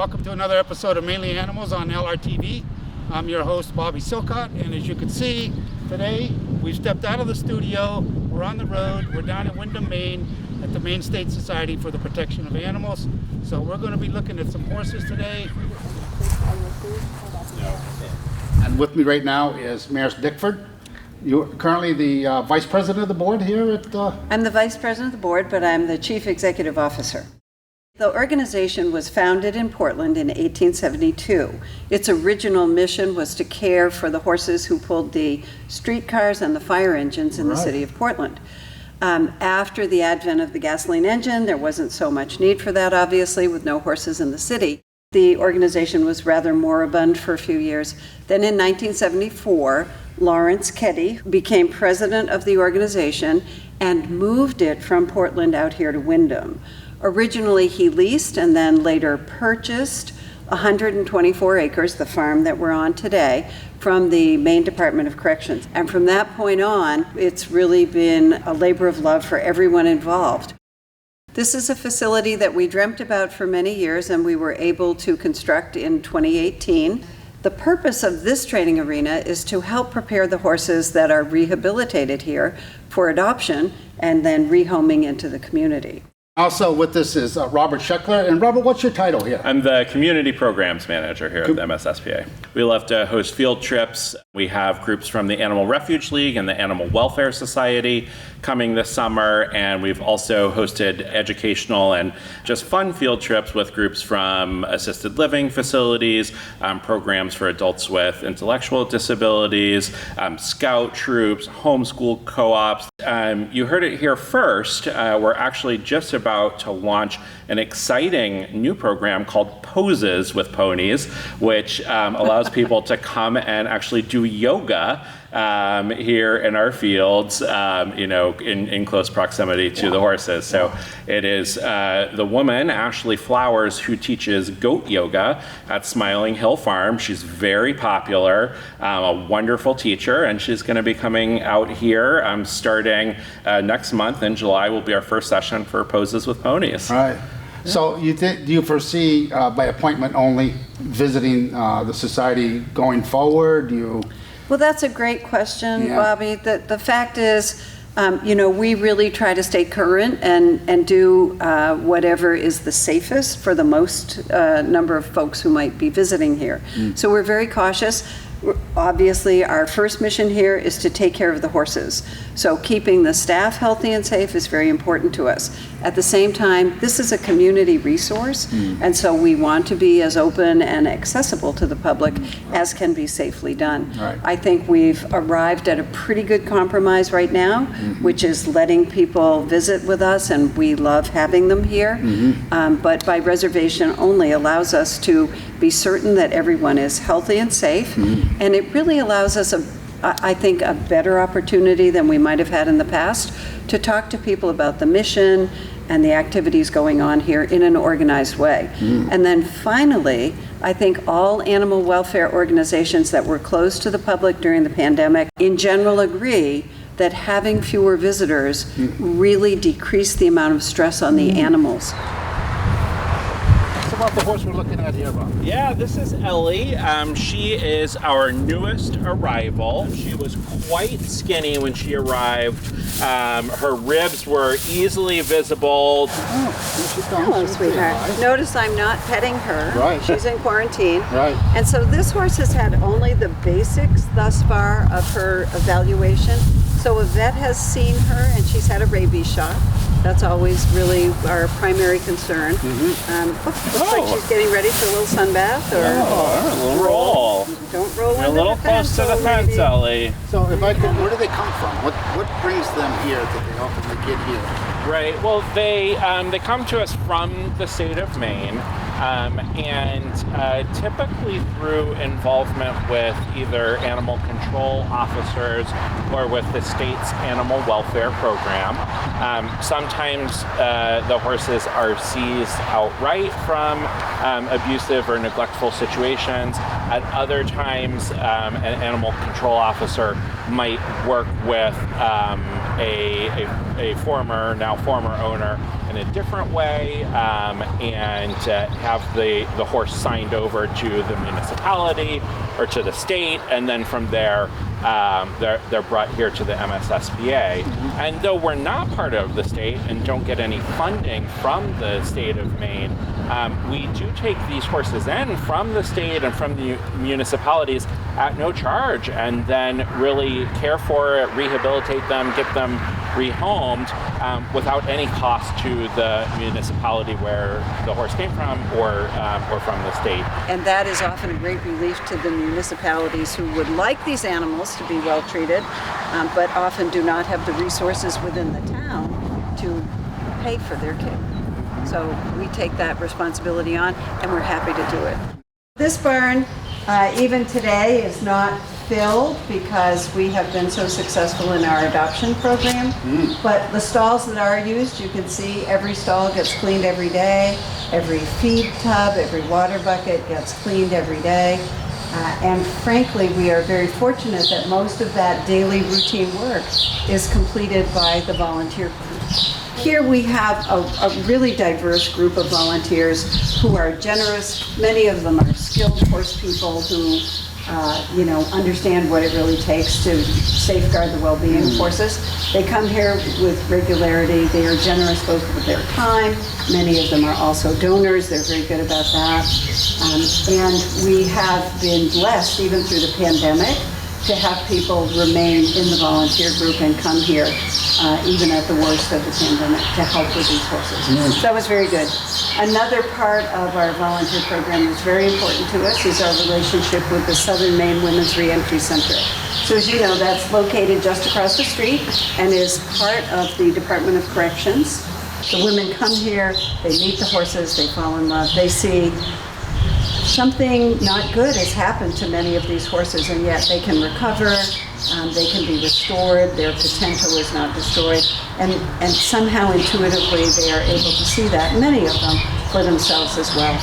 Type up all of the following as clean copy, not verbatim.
Welcome to another episode of Mainly Animals on LRTV. I'm your host, Bobby Silcott, and as you can see, today we've stepped out of the studio, we're on the road, we're down in Windham, Maine, at the Maine State Society for the Protection of Animals. So we're going to be looking at some horses today. And with me right now is Maris Dickford. You're currently the Vice President of the board here at... I'm the Vice President of the board, but I'm the Chief Executive Officer. The organization was founded in Portland in 1872. Its original mission was to care for the horses who pulled the streetcars and the fire engines in the city of Portland. After the advent of the gasoline engine, there wasn't so much need for that, obviously, with no horses in the city. The organization was rather moribund for a few years. Then in 1974, Lawrence Keddy became president of the organization and moved it from Portland out here to Windham. Originally, he leased and then later purchased 124 acres, the farm that we're on today, from the Maine Department of Corrections. And from that point on, it's really been a labor of love for everyone involved. This is a facility that we dreamt about for many years and we were able to construct in 2018. The purpose of this training arena is to help prepare the horses that are rehabilitated here for adoption and then rehoming into the community. Also with us is Robert Scheckler. And Robert, what's your title here? I'm the Community Programs Manager here at the MSSPA. We love to host field trips. We have groups from the Animal Refuge League and the Animal Welfare Society coming this summer, and we've also hosted educational and just fun field trips with groups from assisted living facilities, programs for adults with intellectual disabilities, scout troops, homeschool co-ops. You heard it here first. We're actually just about to launch an exciting new program called Poses with Ponies, which allows people to come and actually do yoga here in our fields, in close proximity to the horses. So it is the woman, Ashley Flowers, who teaches goat yoga at Smiling Hill Farm. She's very popular, a wonderful teacher, and she's going to be coming out here starting next month in July. Will be our first session for Poses with Ponies. All right. So do you foresee by appointment only visiting the society going forward? Well, that's a great question, Bobby. The fact is, we really try to stay current and do whatever is the safest for the most number of folks who might be visiting here. So we're very cautious. Obviously, our first mission here is to take care of the horses. So keeping the staff healthy and safe is very important to us. At the same time, this is a community resource, and so we want to be as open and accessible to the public as can be safely done. Right. I think we've arrived at a pretty good compromise right now, which is letting people visit with us, and we love having them here. But by reservation only allows us to be certain that everyone is healthy and safe, and it really allows us I think a better opportunity than we might have had in the past to talk to people about the mission and the activities going on here in an organized way. And then finally, I think all animal welfare organizations that were closed to the public during the pandemic in general agree that having fewer visitors really decreased the amount of stress on the animals. About the horse we're looking at here, Rob. Yeah, this is Ellie. She is our newest arrival. She was quite skinny when she arrived. Her ribs were easily visible. Hello, sweetheart. Notice I'm not petting her. Right. She's in quarantine. Right. And so this horse has had only the basics thus far of her evaluation. So a vet has seen her and she's had a rabies shot. That's always really our primary concern. Looks like she's getting ready for a little sun bath or a little roll. Don't roll You're a little close to the fence, Ellie. So if I could, where do they come from? What brings them here that they ultimately get here? Right. Well, they come to us from the state of Maine, and typically through involvement with either animal control officers or with the state's animal welfare program. Sometimes the horses are seized outright from abusive or neglectful situations. At other times, an animal control officer might work with a former owner in a different way and have the horse signed over to the municipality or to the state, and then from there they're brought here to the MSSPA. And though we're not part of the state and don't get any funding from the state of Maine, we do take these horses in from the state and from the municipalities at no charge, and then really care for it, rehabilitate them, get them rehomed without any cost to the municipality where the horse came from or from the state. And that is often a great relief to the municipalities who would like these animals to be well treated, but often do not have the resources within the town to pay for their care. So we take that responsibility on, and we're happy to do it. This barn, even today, is not filled because we have been so successful in our adoption program. But the stalls that are used, you can see every stall gets cleaned every day. Every feed tub, every water bucket gets cleaned every day. And frankly, we are very fortunate that most of that daily routine work is completed by the volunteer group. Here we have a really diverse group of volunteers who are generous. Many of them are skilled horse people who understand what it really takes to safeguard the well-being of horses. They come here with regularity. They are generous both with their time. Many of them are also donors. They're very good about that. And we have been blessed, even through the pandemic, to have people remain in the volunteer group and come here, even at the worst of the pandemic, to help with these horses. So that was very good. Another part of our volunteer program that's very important to us is our relationship with the Southern Maine Women's Reentry Center. So as you know, that's located just across the street and is part of the Department of Corrections. The women come here, they meet the horses, they fall in love, they see something not good has happened to many of these horses, and yet they can recover, they can be restored, their potential is not destroyed, and somehow intuitively they are able to see that, many of them, for themselves as well.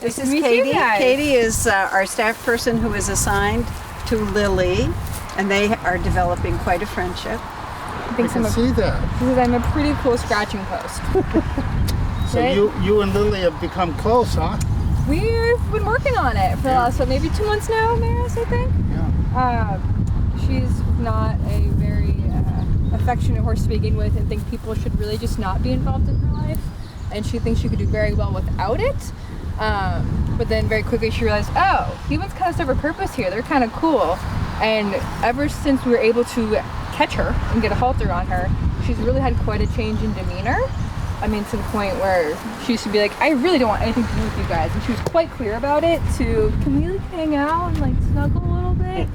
This is Katie. Katie is our staff person who is assigned to Lily, and they are developing quite a friendship. I can see that. Because I'm a pretty cool scratching post. So you and Lily have become close, huh? We've been working on it for the last, maybe 2 months now, Maris, I think. Yeah. She's not a very affectionate horse to begin with, and think people should really just not be involved in her life. And she thinks she could do very well without it. But then very quickly she realized, oh, humans kind of serve a purpose here. They're kind of cool. And ever since we were able to catch her and get a halter on her, she's really had quite a change in demeanor. I mean, to the point where she used to be like, I really don't want anything to do with you guys. And she was quite clear about it to, can we like hang out and like snuggle a little bit?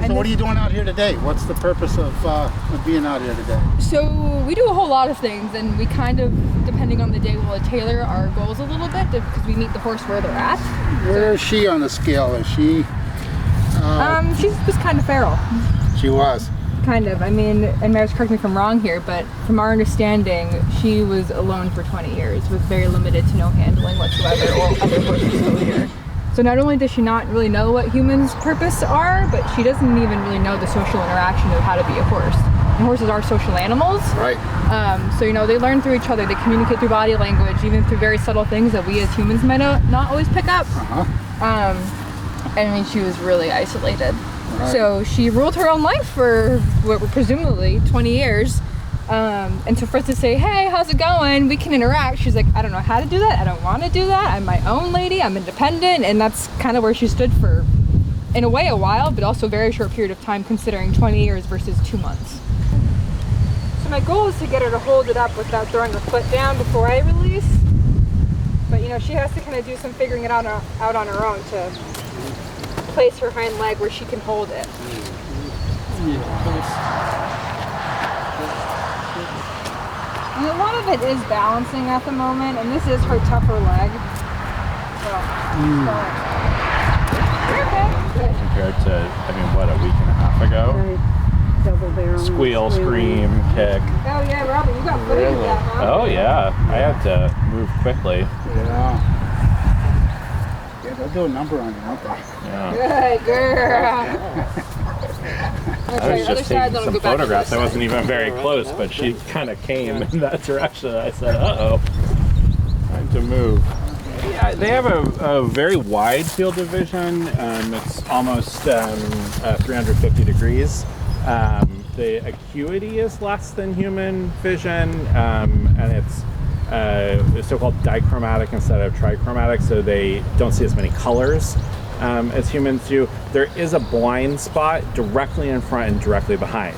So what are you doing out here today? What's the purpose of being out here today? So we do a whole lot of things, and we kind of, depending on the day, will tailor our goals a little bit because we meet the horse where they're at. Where is she on the scale? Is she? She's just kind of feral. She was. Kind of. I mean, and Maris, correct me if I'm wrong here, but from our understanding, she was alone for 20 years with very limited to no handling whatsoever or other horse exposure. So not only does she not really know what humans' purpose are, but she doesn't even really know the social interaction of how to be a horse. And horses are social animals. Right. So, they learn through each other. They communicate through body language, even through very subtle things that we as humans might not always pick up. I mean, she was really isolated. Right. So she ruled her own life for what were presumably 20 years. And so for us to say, hey, how's it going? We can interact. She's like, I don't know how to do that. I don't want to do that. I'm my own lady. I'm independent. And that's kind of where she stood for, in a way, a while, but also a very short period of time considering 20 years versus 2 months. So my goal is to get her to hold it up without throwing her foot down before I release. But, she has to kind of do some figuring it out on her own to place her hind leg where she can hold it. And a lot of it is balancing at the moment, and this is her tougher leg. Okay. Compared to, a week and a half ago? Right. Double barrel. Squeal, scream, kick. Oh yeah, Robin, you got footage of that, huh? Oh yeah, I had to move quickly. Yeah. They'll do a number on you, won't they? Yeah. Good girl. That's I right, was other just side, taking then I'll some go back to photographs. this I side. wasn't even very close, but she kind of came in that direction. I said, uh-oh, time to move. Yeah, they have a very wide field of vision. It's almost 350 degrees. The acuity is less than human vision, and it's so-called dichromatic instead of trichromatic, so they don't see as many colors as humans do. There is a blind spot directly in front and directly behind,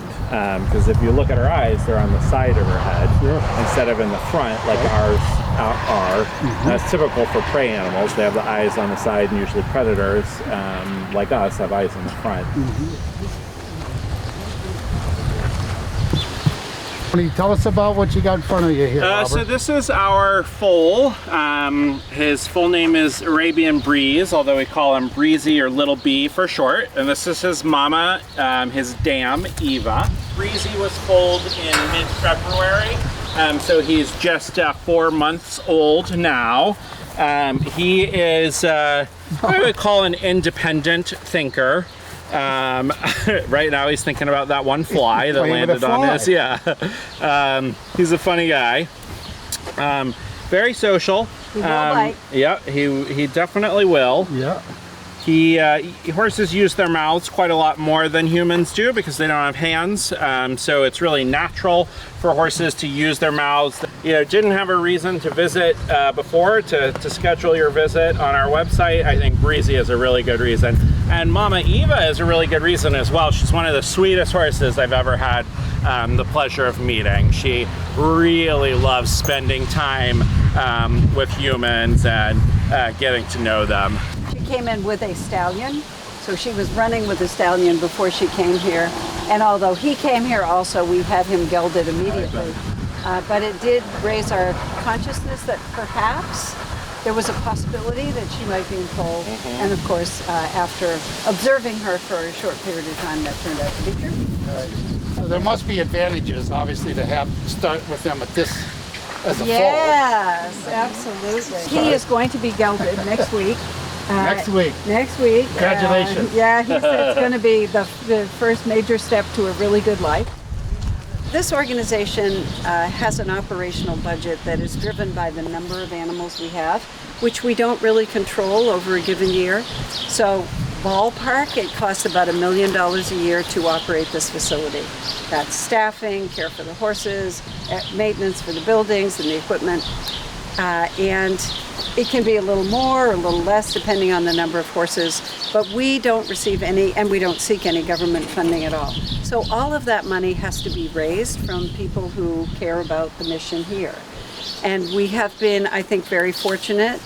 because if you look at her eyes, they're on the side of her head instead of in the front like ours are. That's typical for prey animals. They have the eyes on the side, and usually predators like us have eyes in the front. Can you tell us about what you got in front of you here, Robert? So this is our foal. His full name is Arabian Breeze, although we call him Breezy or Little B for short. And this is his mama, his dam, Eva. Breezy was foaled in mid-February, so he's just 4 months old now. He is what I would call an independent thinker. Right now he's thinking about that one fly that landed on his, he's a funny guy. Very social. He will bite. Yeah, he definitely will. Yeah. Horses use their mouths quite a lot more than humans do because they don't have hands. So it's really natural for horses to use their mouths. Didn't have a reason to visit before to schedule your visit on our website. I think Breezy is a really good reason. And Mama Eva is a really good reason as well. She's one of the sweetest horses I've ever had the pleasure of meeting. She really loves spending time with humans and getting to know them. She came in with a stallion, so she was running with a stallion before she came here. And although he came here also, we had him gelded immediately. But it did raise our consciousness that perhaps there was a possibility that she might be in foal. And of course, after observing her for a short period of time, that turned out to be true. So there must be advantages, obviously, to start with them at this as a Yes, absolutely. He is going to be gelded next week. Next week. Next week. Congratulations. Yeah, he said it's going to be the first major step to a really good life. This organization has an operational budget that is driven by the number of animals we have, which we don't really control over a given year. So ballpark, it costs about $1 million a year to operate this facility. That's staffing, care for the horses, maintenance for the buildings and the equipment. And it can be a little more or a little less depending on the number of horses, but we don't receive any, and we don't seek any government funding at all. So all of that money has to be raised from people who care about the mission here. And we have been, I think, very fortunate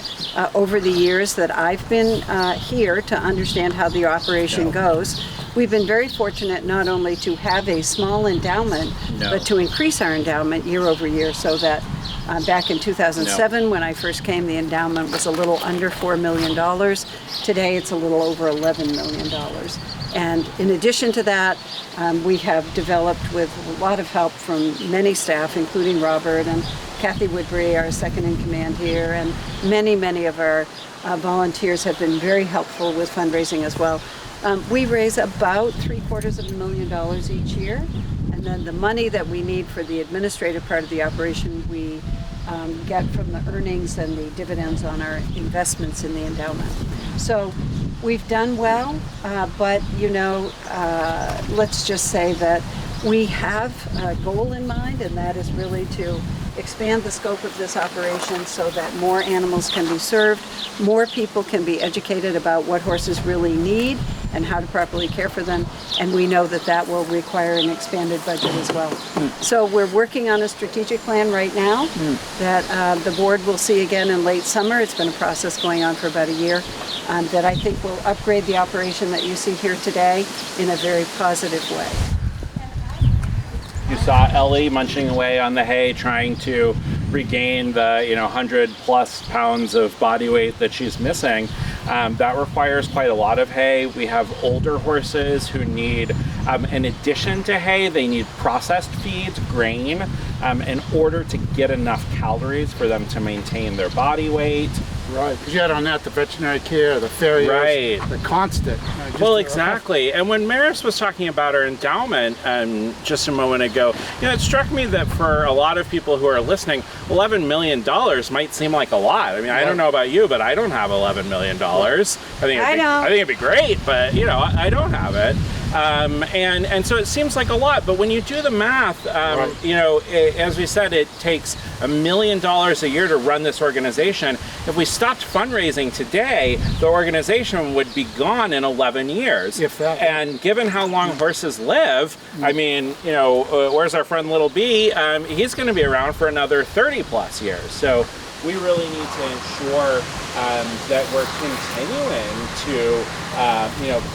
over the years that I've been here to understand how the operation goes. We've been very fortunate not only to have a small endowment, but to increase our endowment year over year, so that back in 2007, when I first came, the endowment was a little under $4 million. Today, it's a little over $11 million. And in addition to that, we have developed, with a lot of help from many staff, including Robert and Kathy Woodbury, our second in command here, and many, many of our volunteers have been very helpful with fundraising as well. We raise about $750,000 each year, and then the money that we need for the administrative part of the operation, we get from the earnings and the dividends on our investments in the endowment. So we've done well, but let's just say that we have a goal in mind, and that is really to expand the scope of this operation so that more animals can be served, more people can be educated about what horses really need and how to properly care for them, and we know that that will require an expanded budget as well. So we're working on a strategic plan right now that the board will see again in late summer. It's been a process going on for about a year that I think will upgrade the operation that you see here today in a very positive way. You saw Ellie munching away on the hay, trying to regain the 100 plus pounds of body weight that she's missing. That requires quite a lot of hay. We have older horses who need, in addition to hay, they need processed feeds, grain, in order to get enough calories for them to maintain their body weight Right, because you had on that the veterinary care, the farriers, Right. the constant. Just Well, exactly. And when Maris was talking about her endowment just a moment ago, it struck me that for a lot of people who are listening, $11 million might seem like a lot. I mean, I don't know about you, but I don't have $11 million. I think it'd be great, but I don't have it. And so it seems like a lot, but when you do the math, as we said, it takes $1 million a year to run this organization. If we stopped fundraising today, the organization would be gone in 11 years. If that. And given how long horses live, I mean, where's our friend Little B? He's going to be around for another 30 plus years. So we really need to ensure that we're continuing to,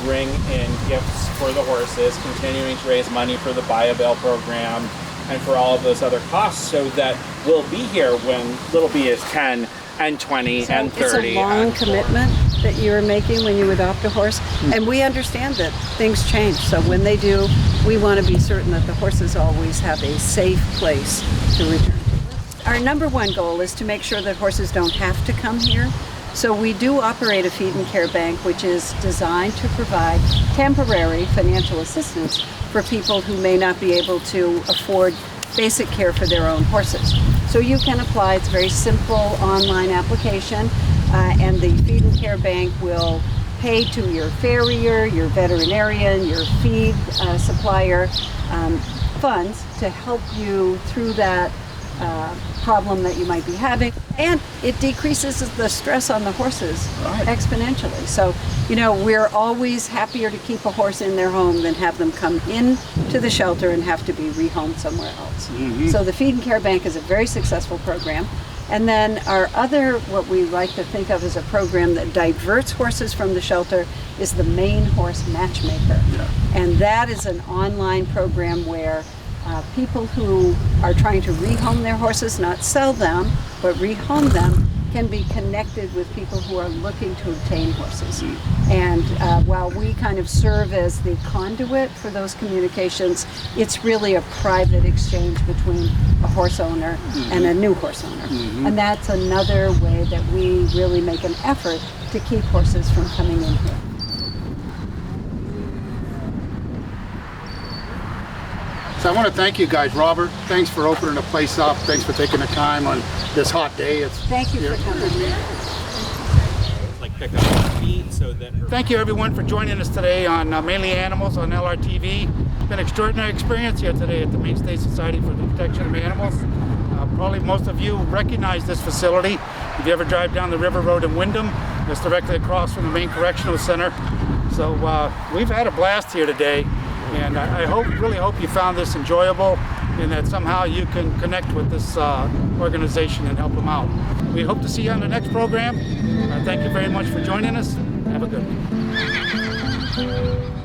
bring in gifts for the horses, continuing to raise money for the Buy a Bale program and for all of those other costs, so that we'll be here when Little B is 10 and 20 and 30. It's a long commitment that you're making when you adopt a horse, and we understand that things change. So when they do, we want to be certain that the horses always have a safe place to return to. Our number one goal is to make sure that horses don't have to come here. So we do operate a feed and care bank, which is designed to provide temporary financial assistance for people who may not be able to afford basic care for their own horses. So you can apply. It's a very simple online application, and the feed and care bank will pay to your farrier, your veterinarian, your feed supplier funds to help you through that problem that you might be having, and it decreases the stress on the horses exponentially. So, we're always happier to keep a horse in their home than have them come in to the shelter and have to be rehomed somewhere else. So the Feed and Care Bank is a very successful program. And then our other, what we like to think of as a program that diverts horses from the shelter, is the Maine Horse Matchmaker. And that is an online program where people who are trying to rehome their horses, not sell them, but rehome them, can be connected with people who are looking to obtain horses. And while we kind of serve as the conduit for those communications, it's really a private exchange between a horse owner and a new horse owner. And that's another way that we really make an effort to keep horses from coming in here. So I want to thank you guys. Robert, thanks for opening the place up. Thanks for taking the time on this hot day. Thank you for coming. Pick up her feet so that Thank you everyone for joining us today on Maine-ly Animals on LRTV. It's been an extraordinary experience here today at the Maine State Society for the Protection of Animals. Probably most of you recognize this facility. If you ever drive down the River Road in Windham, it's directly across from the Maine Correctional Center. So we've had a blast here today. And I really hope you found this enjoyable, and that somehow you can connect with this organization and help them out. We hope to see you on the next program. Thank you very much for joining us. Have a good one.